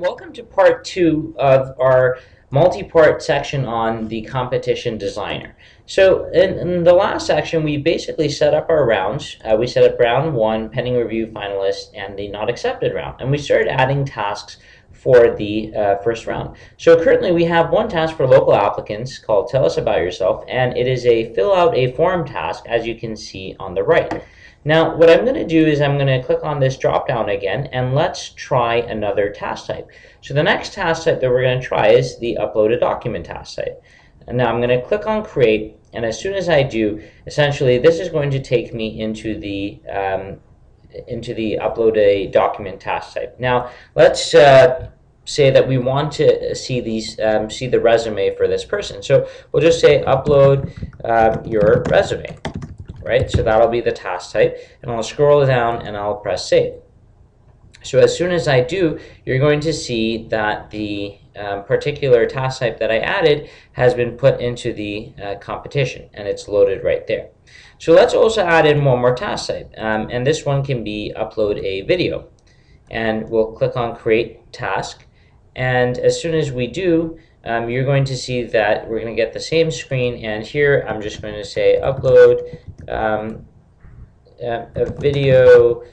and welcome to part two of our multi-part section on the competition designer. So in the last section, we basically set up our rounds. We set up round one, pending review finalist, and the not accepted round. And we started adding tasks for the first round. So currently we have one task for local applicants called Tell Us About Yourself, and it is a fill out a form task, as you can see on the right. Now, what I'm going to do is I'm going to click on this drop down again, and let's try another task type. So the next task type that we're going to try is the upload a document task type. And now I'm going to click on create, and as soon as I do, essentially this is going to take me into the upload a document task type. Now, let's say that we want to see see the resume for this person. So we'll just say upload your resume. Right, so that'll be the task type, and I'll scroll down and I'll press save. So as soon as I do, you're going to see that the particular task type that I added has been put into the competition, and it's loaded right there. So let's also add in one more task type, and this one can be upload a video. And we'll click on create task, and as soon as we do, you're going to see that we're going to get the same screen, and here I'm just going to say upload a video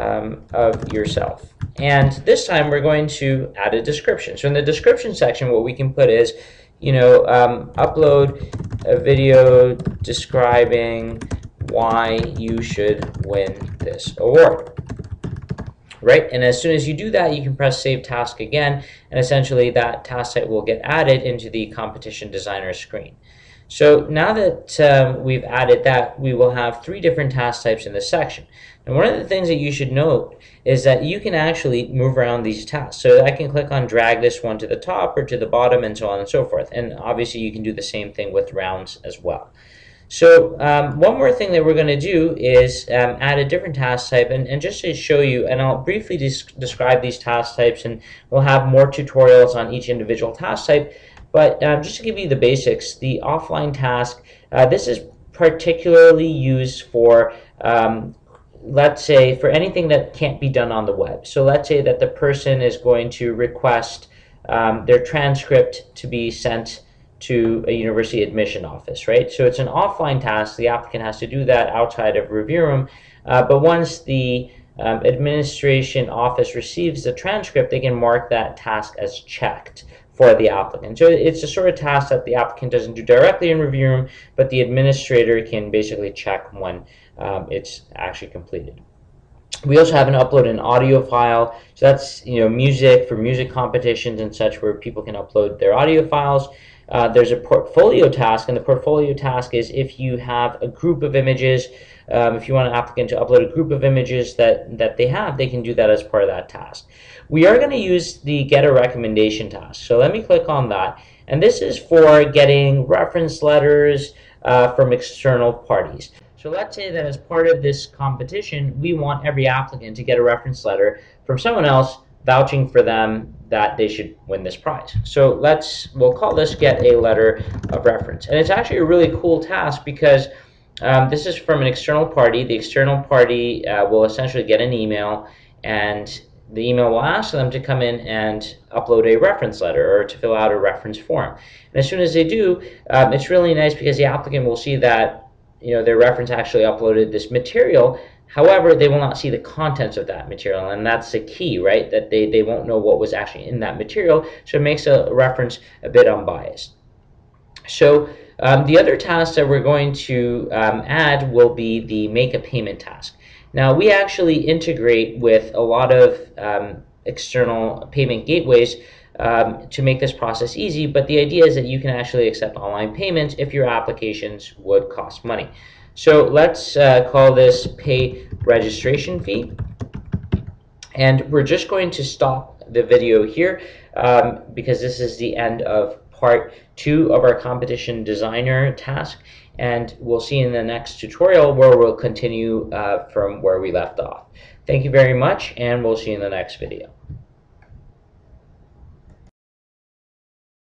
of yourself. And this time we're going to add a description. So in the description section, what we can put is, upload a video describing why you should win this award. Right, and as soon as you do that, you can press Save Task again, and essentially that task type will get added into the Competition Designer screen. So now that we've added that, we will have three different task types in this section. And one of the things that you should note is that you can actually move around these tasks. So I can click on drag this one to the top or to the bottom and so on and so forth. And obviously you can do the same thing with rounds as well. So one more thing that we're going to do is add a different task type, and just to show you, and I'll briefly describe these task types, and we'll have more tutorials on each individual task type, but just to give you the basics, the offline task, this is particularly used for, let's say, for anything that can't be done on the web. So let's say that the person is going to request their transcript to be sent to a university admission office, right? So it's an offline task. The applicant has to do that outside of review room, but once the administration office receives the transcript, they can mark that task as checked for the applicant. So it's a sort of task that the applicant doesn't do directly in review room, but the administrator can basically check when it's actually completed. We also have an upload an audio file. So that's music for music competitions and such, where people can upload their audio files. There's a portfolio task, and the portfolio task is if you have a group of images, if you want an applicant to upload a group of images that they have, they can do that as part of that task. We are going to use the get a recommendation task. So let me click on that. And this is for getting reference letters from external parties. So let's say that as part of this competition, we want every applicant to get a reference letter from someone else vouching for them that they should win this prize. So we'll call this get a letter of reference. And it's actually a really cool task because this is from an external party. The external party will essentially get an email, and the email will ask them to come in and upload a reference letter or to fill out a reference form. And as soon as they do, it's really nice because the applicant will see that their reference actually uploaded this material. However, they will not see the contents of that material, and that's the key, right? That they won't know what was actually in that material, so it makes a reference a bit unbiased. So the other task that we're going to add will be the make a payment task. Now, we actually integrate with a lot of external payment gateways to make this process easy, but the idea is that you can actually accept online payments if your applications would cost money. So let's call this pay registration fee, and we're just going to stop the video here because this is the end of part 2 of our competition designer task, and we'll see in the next tutorial where we'll continue from where we left off. Thank you very much, and we'll see you in the next video.